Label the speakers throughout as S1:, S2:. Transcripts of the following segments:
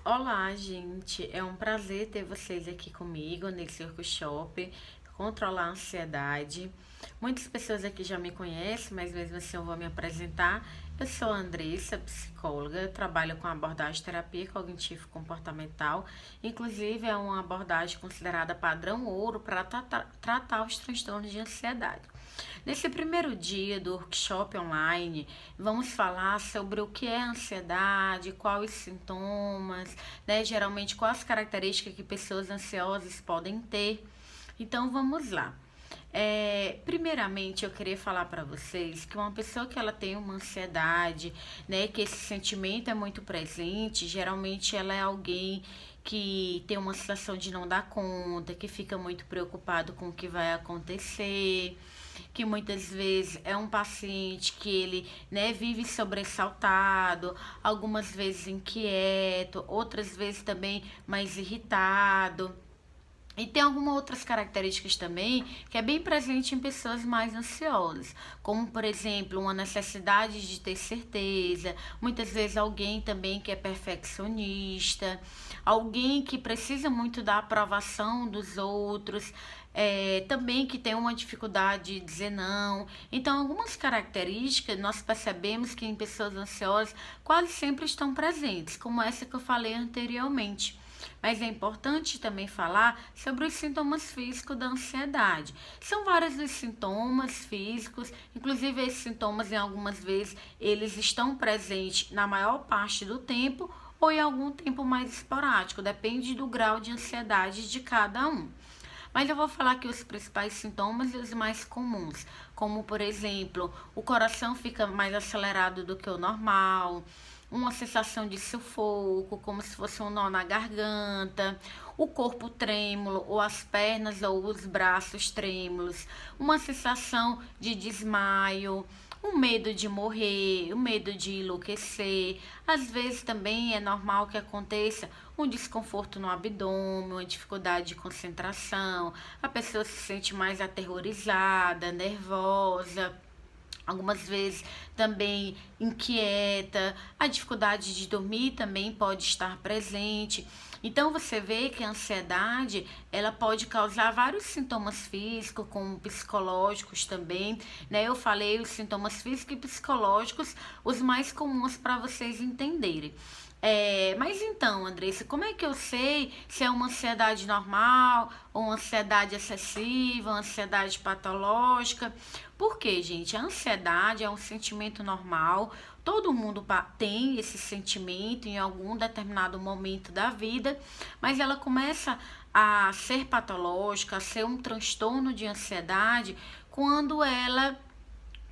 S1: Olá, gente. É um prazer ter vocês aqui comigo nesse workshop Controlar a Ansiedade. Muitas pessoas aqui já me conhecem, mas mesmo assim eu vou me apresentar. Eu sou a Andressa, psicóloga, trabalho com abordagem terapia cognitivo-comportamental. Inclusive, é uma abordagem considerada padrão ouro para tratar os transtornos de ansiedade. Nesse primeiro dia do workshop online, vamos falar sobre o que é ansiedade, quais os sintomas, né? Geralmente, quais as características que pessoas ansiosas podem ter. Então, vamos lá. Primeiramente, eu queria falar para vocês que uma pessoa que ela tem uma ansiedade, né, que esse sentimento é muito presente, geralmente ela é alguém que tem uma sensação de não dar conta, que fica muito preocupado com o que vai acontecer, que muitas vezes é um paciente que ele, né, vive sobressaltado, algumas vezes inquieto, outras vezes também mais irritado. E tem algumas outras características também que é bem presente em pessoas mais ansiosas, como por exemplo uma necessidade de ter certeza, muitas vezes alguém também que é perfeccionista, alguém que precisa muito da aprovação dos outros, também que tem uma dificuldade de dizer não. Então, algumas características nós percebemos que em pessoas ansiosas quase sempre estão presentes, como essa que eu falei anteriormente. Mas é importante também falar sobre os sintomas físicos da ansiedade. São vários os sintomas físicos, inclusive esses sintomas em algumas vezes eles estão presentes na maior parte do tempo ou em algum tempo mais esporádico, depende do grau de ansiedade de cada um. Mas eu vou falar aqui os principais sintomas e os mais comuns, como por exemplo, o coração fica mais acelerado do que o normal, uma sensação de sufoco, como se fosse um nó na garganta, o corpo trêmulo, ou as pernas ou os braços trêmulos, uma sensação de desmaio, o medo de morrer, o medo de enlouquecer. Às vezes também é normal que aconteça um desconforto no abdômen, uma dificuldade de concentração, a pessoa se sente mais aterrorizada, nervosa, algumas vezes também inquieta, a dificuldade de dormir também pode estar presente. Então você vê que a ansiedade, ela pode causar vários sintomas físicos, como psicológicos também, né? Eu falei os sintomas físicos e psicológicos, os mais comuns para vocês entenderem. Mas então, Andressa, como é que eu sei se é uma ansiedade normal, ou uma ansiedade excessiva, uma ansiedade patológica? Porque, gente, a ansiedade é um sentimento normal, todo mundo tem esse sentimento em algum determinado momento da vida, mas ela começa a ser patológica, a ser um transtorno de ansiedade quando ela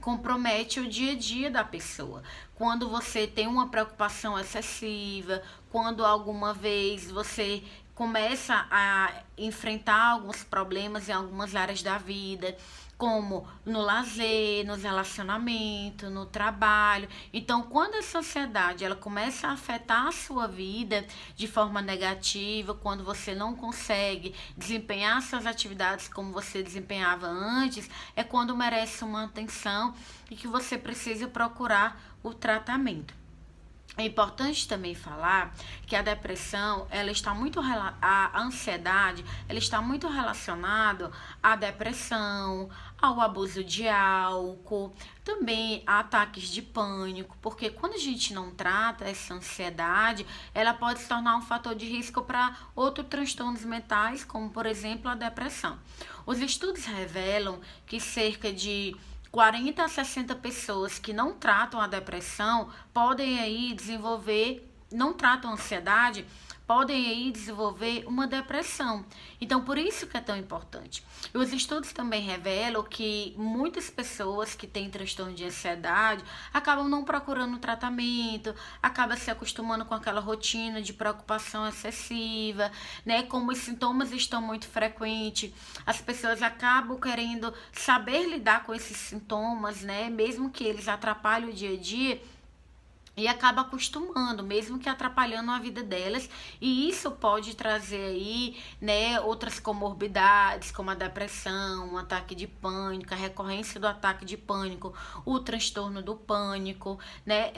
S1: compromete o dia a dia da pessoa. Quando você tem uma preocupação excessiva, quando alguma vez você começa a enfrentar alguns problemas em algumas áreas da vida, como no lazer, nos relacionamentos, no trabalho. Então, quando essa ansiedade ela começa a afetar a sua vida de forma negativa, quando você não consegue desempenhar suas atividades como você desempenhava antes, é quando merece uma atenção e que você precisa procurar o tratamento. É importante também falar que a depressão, ela está muito a ansiedade, ela está muito relacionada à depressão, ao abuso de álcool, também a ataques de pânico, porque quando a gente não trata essa ansiedade, ela pode se tornar um fator de risco para outros transtornos mentais, como por exemplo a depressão. Os estudos revelam que cerca de 40 a 60 pessoas que não tratam a depressão podem aí desenvolver, não tratam a ansiedade, podem aí desenvolver uma depressão. Então, por isso que é tão importante. E os estudos também revelam que muitas pessoas que têm transtorno de ansiedade acabam não procurando tratamento, acabam se acostumando com aquela rotina de preocupação excessiva, né? Como os sintomas estão muito frequentes, as pessoas acabam querendo saber lidar com esses sintomas, né? Mesmo que eles atrapalhem o dia a dia, e acaba acostumando, mesmo que atrapalhando a vida delas, e isso pode trazer aí, né, outras comorbidades, como a depressão, um ataque de pânico, a recorrência do ataque de pânico, o transtorno do pânico, né,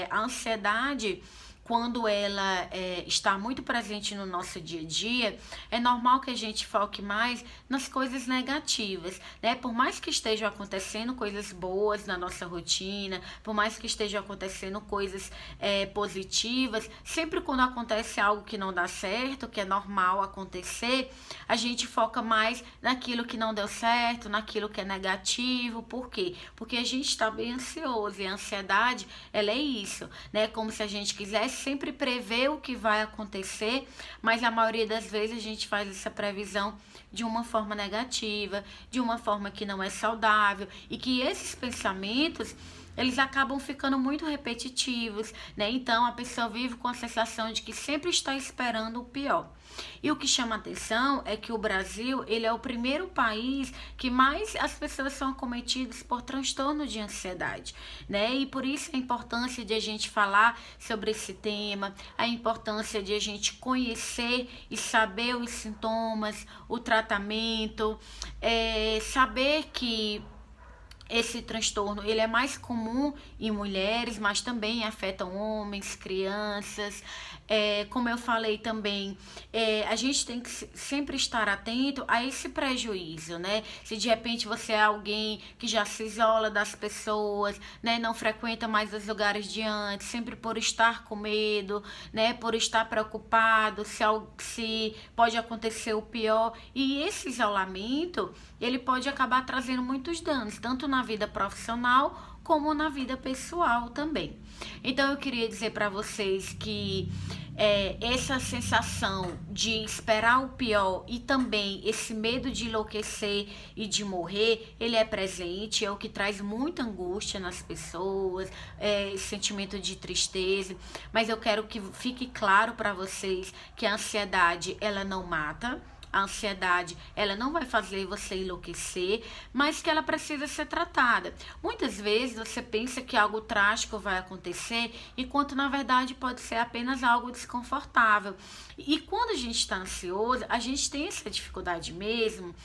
S1: a ansiedade, quando ela está muito presente no nosso dia a dia, é normal que a gente foque mais nas coisas negativas, né? Por mais que estejam acontecendo coisas boas na nossa rotina, por mais que estejam acontecendo coisas positivas, sempre quando acontece algo que não dá certo, que é normal acontecer, a gente foca mais naquilo que não deu certo, naquilo que é negativo. Por quê? Porque a gente está bem ansioso, e a ansiedade, ela é isso, né? Como se a gente quisesse sempre prever o que vai acontecer, mas a maioria das vezes a gente faz essa previsão de uma forma negativa, de uma forma que não é saudável, e que esses pensamentos, eles acabam ficando muito repetitivos, né? Então a pessoa vive com a sensação de que sempre está esperando o pior. E o que chama atenção é que o Brasil, ele é o primeiro país que mais as pessoas são acometidas por transtorno de ansiedade, né? E por isso a importância de a gente falar sobre esse tema, a importância de a gente conhecer e saber os sintomas, o tratamento, saber que esse transtorno, ele é mais comum em mulheres, mas também afeta homens, crianças. Como eu falei também, a gente tem que sempre estar atento a esse prejuízo, né? Se de repente você é alguém que já se isola das pessoas, né? Não frequenta mais os lugares de antes, sempre por estar com medo, né? Por estar preocupado, se pode acontecer o pior. E esse isolamento, ele pode acabar trazendo muitos danos, tanto na vida profissional como na vida pessoal também. Então eu queria dizer para vocês que essa sensação de esperar o pior e também esse medo de enlouquecer e de morrer, ele é presente, é o que traz muita angústia nas pessoas, esse sentimento de tristeza. Mas eu quero que fique claro para vocês que a ansiedade, ela não mata. A ansiedade, ela não vai fazer você enlouquecer, mas que ela precisa ser tratada. Muitas vezes você pensa que algo trágico vai acontecer, enquanto na verdade pode ser apenas algo desconfortável. E quando a gente está ansioso, a gente tem essa dificuldade mesmo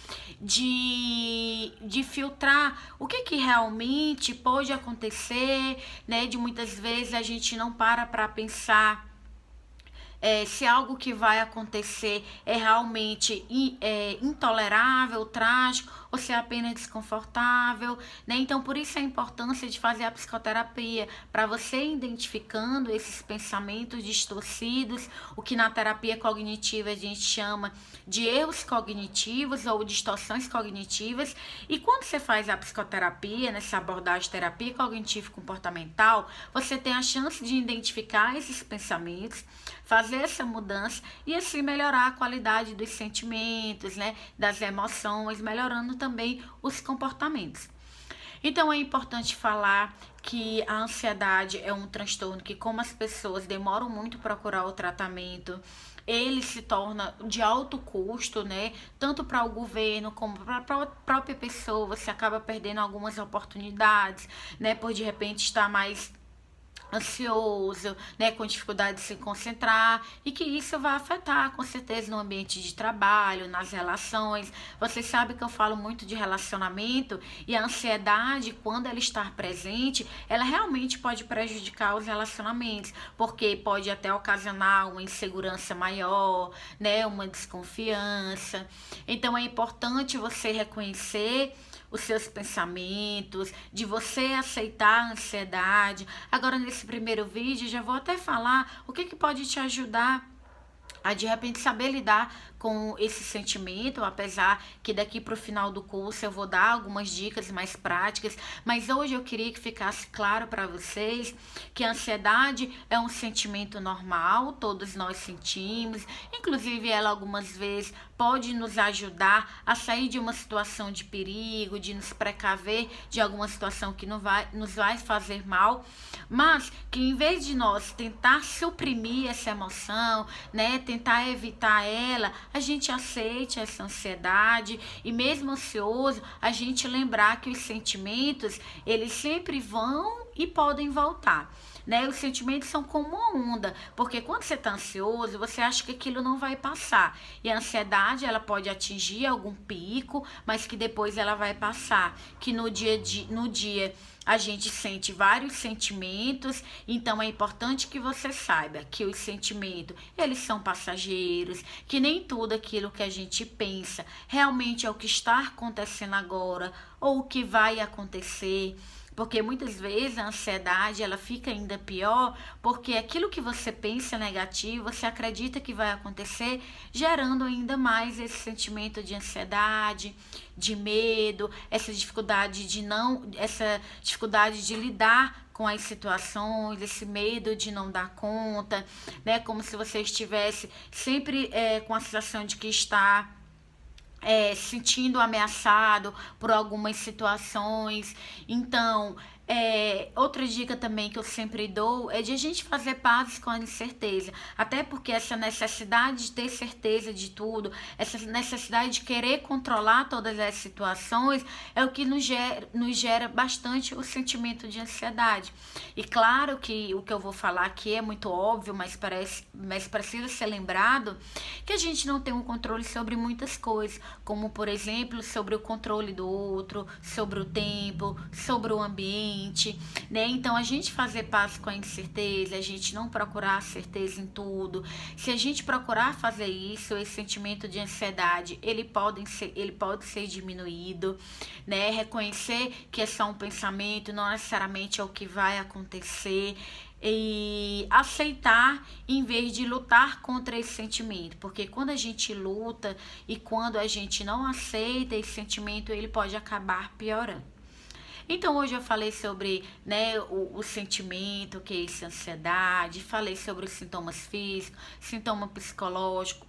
S1: de filtrar o que realmente pode acontecer, né? De muitas vezes a gente não para pensar se algo que vai acontecer é realmente intolerável, trágico, ou se é apenas desconfortável, né? Então, por isso a importância de fazer a psicoterapia, para você identificando esses pensamentos distorcidos, o que na terapia cognitiva a gente chama de erros cognitivos ou distorções cognitivas. E quando você faz a psicoterapia, nessa abordagem terapia cognitivo-comportamental, você tem a chance de identificar esses pensamentos, fazer essa mudança e assim melhorar a qualidade dos sentimentos, né, das emoções, melhorando também os comportamentos. Então é importante falar que a ansiedade é um transtorno que, como as pessoas demoram muito para procurar o tratamento, ele se torna de alto custo, né? Tanto para o governo como para a própria pessoa. Você acaba perdendo algumas oportunidades, né? Por de repente estar mais ansioso, né, com dificuldade de se concentrar, e que isso vai afetar com certeza no ambiente de trabalho, nas relações. Vocês sabem que eu falo muito de relacionamento, e a ansiedade, quando ela está presente, ela realmente pode prejudicar os relacionamentos, porque pode até ocasionar uma insegurança maior, né, uma desconfiança. Então é importante você reconhecer os seus pensamentos, de você aceitar a ansiedade. Agora, nesse primeiro vídeo, já vou até falar o que pode te ajudar a de repente saber lidar com esse sentimento, apesar que daqui para o final do curso eu vou dar algumas dicas mais práticas, mas hoje eu queria que ficasse claro para vocês que a ansiedade é um sentimento normal, todos nós sentimos, inclusive ela algumas vezes pode nos ajudar a sair de uma situação de perigo, de nos precaver de alguma situação que nos vai fazer mal, mas que em vez de nós tentar suprimir essa emoção, né, tentar evitar ela, a gente aceite essa ansiedade, e mesmo ansioso, a gente lembrar que os sentimentos, eles sempre vão e podem voltar. Né? Os sentimentos são como uma onda, porque quando você está ansioso, você acha que aquilo não vai passar. E a ansiedade, ela pode atingir algum pico, mas que depois ela vai passar. Que no dia a gente sente vários sentimentos, então é importante que você saiba que os sentimentos, eles são passageiros, que nem tudo aquilo que a gente pensa realmente é o que está acontecendo agora ou o que vai acontecer. Porque muitas vezes a ansiedade ela fica ainda pior porque aquilo que você pensa negativo, você acredita que vai acontecer, gerando ainda mais esse sentimento de ansiedade, de medo, essa dificuldade de lidar com as situações, esse medo de não dar conta, né? Como se você estivesse sempre com a sensação de que está sentindo ameaçado por algumas situações. Então, outra dica também que eu sempre dou é de a gente fazer pazes com a incerteza. Até porque essa necessidade de ter certeza de tudo, essa necessidade de querer controlar todas as situações é o que nos gera bastante o sentimento de ansiedade. E claro que o que eu vou falar aqui é muito óbvio, mas precisa ser lembrado que a gente não tem um controle sobre muitas coisas, como por exemplo sobre o controle do outro, sobre o tempo, sobre o ambiente, né? Então a gente fazer paz com a incerteza, a gente não procurar certeza em tudo. Se a gente procurar fazer isso, esse sentimento de ansiedade, ele pode ser diminuído, né? Reconhecer que é só um pensamento, não necessariamente é o que vai acontecer. E aceitar em vez de lutar contra esse sentimento, porque quando a gente luta e quando a gente não aceita esse sentimento, ele pode acabar piorando. Então hoje eu falei sobre, né, o sentimento, que é essa ansiedade, falei sobre os sintomas físicos, sintoma psicológico,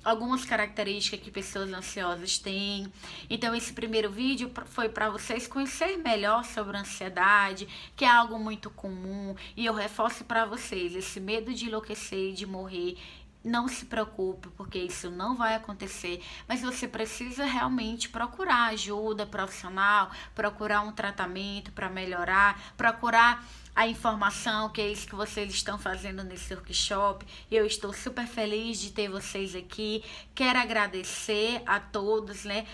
S1: algumas características que pessoas ansiosas têm. Então esse primeiro vídeo foi para vocês conhecerem melhor sobre a ansiedade, que é algo muito comum, e eu reforço para vocês, esse medo de enlouquecer e de morrer, não se preocupe, porque isso não vai acontecer, mas você precisa realmente procurar ajuda profissional, procurar um tratamento para melhorar, procurar a informação, que é isso que vocês estão fazendo nesse workshop. Eu estou super feliz de ter vocês aqui. Quero agradecer a todos, né,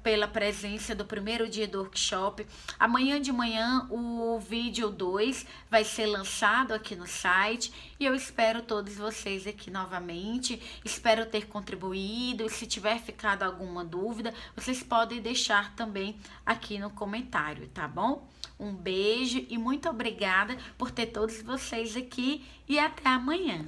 S1: pela presença do primeiro dia do workshop. Amanhã de manhã o vídeo 2 vai ser lançado aqui no site e eu espero todos vocês aqui novamente. Espero ter contribuído e se tiver ficado alguma dúvida, vocês podem deixar também aqui no comentário, tá bom? Um beijo e muito obrigada por ter todos vocês aqui e até amanhã.